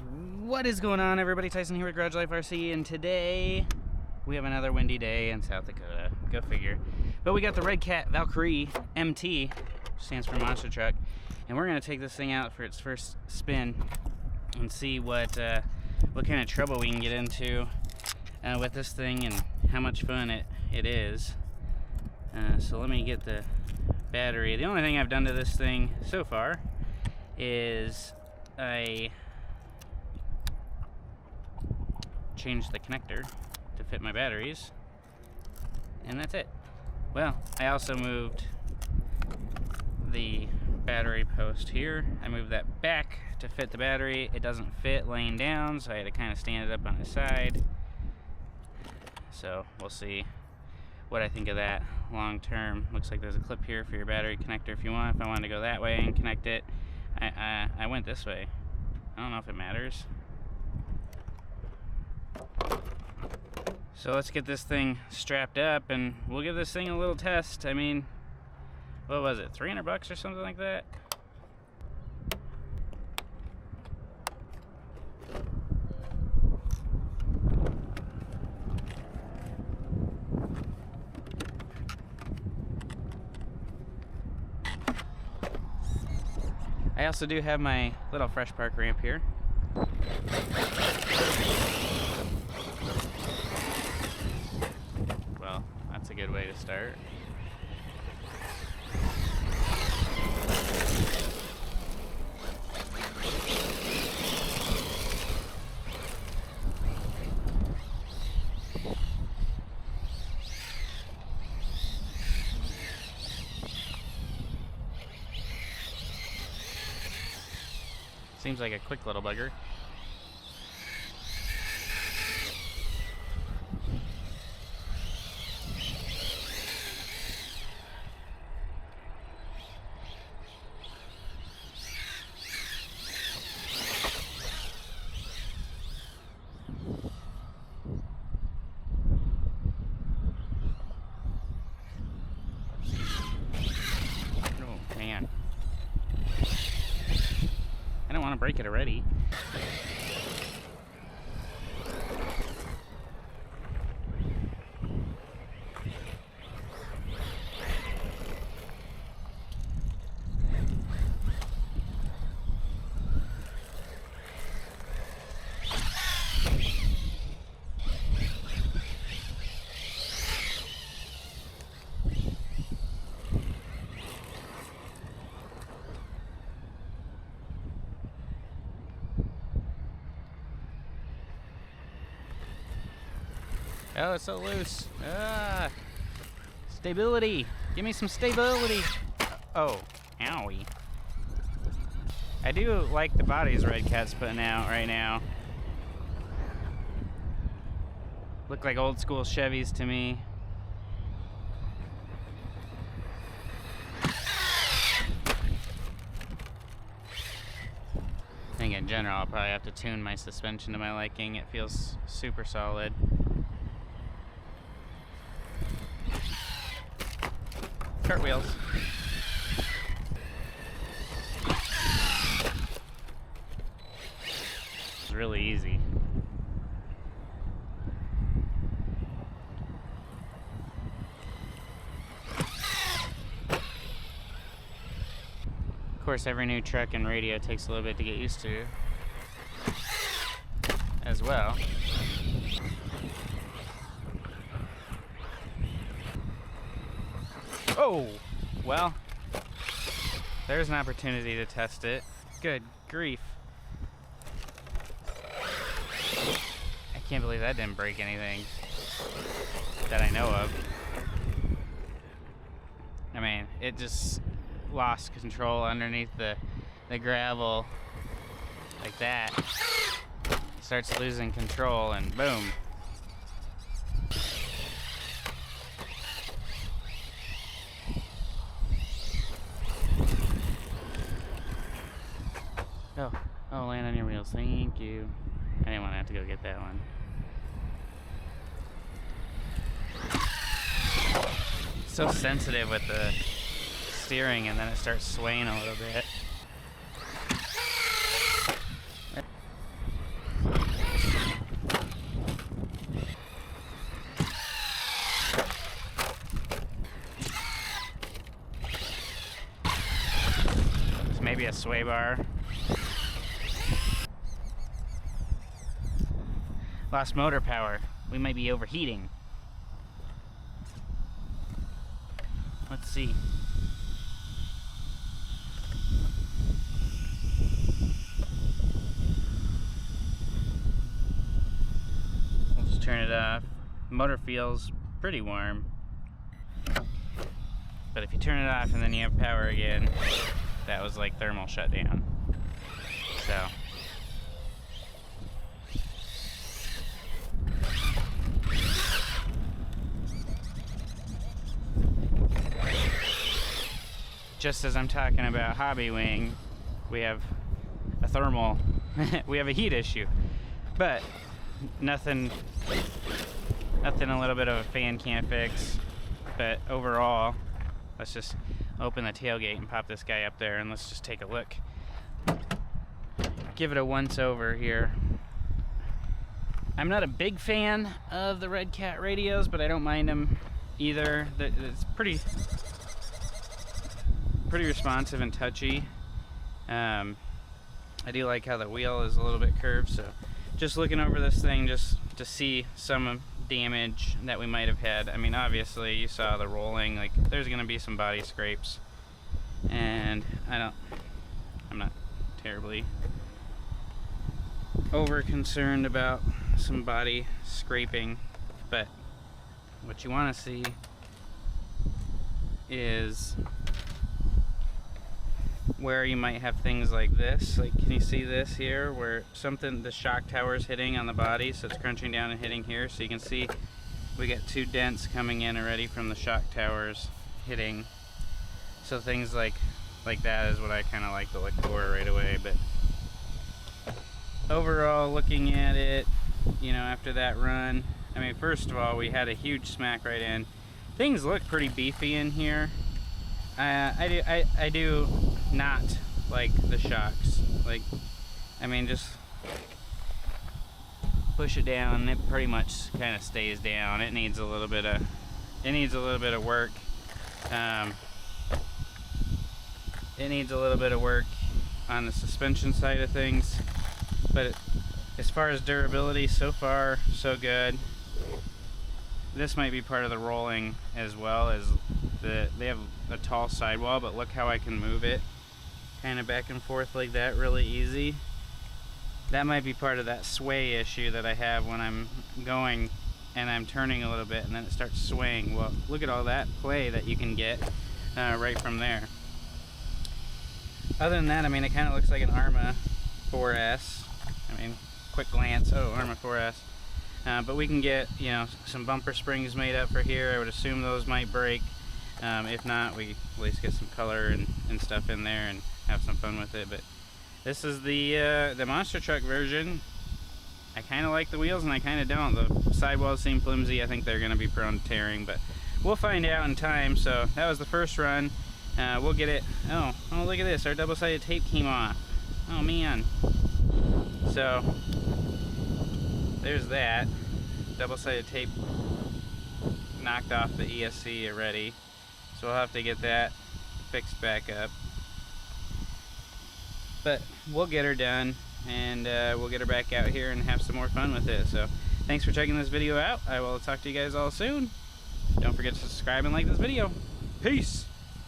What is going on, everybody? Tyson here with Garage Life RC, and today we have another windy day in South Dakota. Go figure. But we got the Redcat Valkyrie MT, which stands for monster truck, and we're gonna take this thing out for its first spin and see what kind of trouble we can get into with this thing and how much fun it is. So let me get the battery. The only thing I've done to this thing so far is I changed the connector to fit my batteries, and that's it. Well, I also moved the battery post here. I moved that back to fit the battery. It doesn't fit laying down, so I had to kind of stand it up on its side. So we'll see what I think of that long term. Looks like there's a clip here for your battery connector if you want. If I wanted to go that way and connect it, I went this way. I don't know if it matters. So let's get this thing strapped up and we'll give this thing a little test. I mean, what was it, 300 bucks or something like that? I also do have my little fresh park ramp here. Well, that's a good way to start. Seems like a quick little bugger. Oh, man. I don't want to break it already. Oh, it's so loose. Ah, stability. Give me some stability. Oh, owie. I do like the bodies Redcat's putting out right now. Look like old school Chevys to me. I think in general I'll probably have to tune my suspension to my liking. It feels super solid. Cartwheels. It's really easy. Of course, every new truck and radio takes a little bit to get used to as well. Oh, well, there's an opportunity to test it. Good grief. I can't believe that didn't break anything that I know of. I mean, it just lost control underneath the gravel like that. Starts losing control and boom. Oh, land on your wheels. Thank you. I didn't want to have to go get that one. So sensitive with the steering, and then it starts swaying a little bit. sway bar. Lost motor power. We might be overheating. Let's see. We'll just turn it off. Motor feels pretty warm. But if you turn it off and then you have power again, that was like thermal shutdown. So. Just as I'm talking about Hobby Wing, we have a thermal, we have a heat issue. But nothing a little bit of a fan can't fix. But overall, let's just open the tailgate and pop this guy up there and let's just take a look. Give it a once over here. I'm not a big fan of the Redcat radios, but I don't mind them either. It's pretty responsive and touchy. I do like how the wheel is a little bit curved, so just looking over this thing just to see some damage that we might have had. I mean, obviously you saw the rolling, like there's gonna be some body scrapes, and I'm not terribly over concerned about some body scraping, but what you want to see is where you might have things like this. Like, can you see this here where the shock tower is hitting on the body, so it's crunching down and hitting here. So you can see we got 2 dents coming in already from the shock towers hitting. So things like that is what I kind of like to look for right away. But overall, looking at it, you know, after that run, I mean, first of all, we had a huge smack right in. Things look pretty beefy in here. I do not like the shocks. Like, I mean, just push it down and it pretty much kind of stays down. It needs a little bit of work. It needs a little bit of work on the suspension side of things, but as far as durability, so far so good. This might be part of the rolling as well, as they have a tall sidewall, but look how I can move it kind of back and forth like that really easy. That might be part of that sway issue that I have when I'm going and I'm turning a little bit and then it starts swaying. Well, look at all that play that you can get right from there. Other than that, I mean, it kind of looks like an Arma 4S. I mean, quick glance, oh, Arma 4S. But we can get, you know, some bumper springs made up for here. I would assume those might break. If not, we at least get some color and stuff in there and have some fun with it. But this is the monster truck version. I kind of like the wheels and I kind of don't. The sidewalls seem flimsy. I think they're going to be prone to tearing, but we'll find out in time. So that was the first run. We'll get it. Oh, look at this. Our double-sided tape came off. Oh man. So there's that. Double-sided tape knocked off the ESC already. So we'll have to get that fixed back up. But we'll get her done, and we'll get her back out here and have some more fun with it. So thanks for checking this video out. I will talk to you guys all soon. Don't forget to subscribe and like this video. Peace!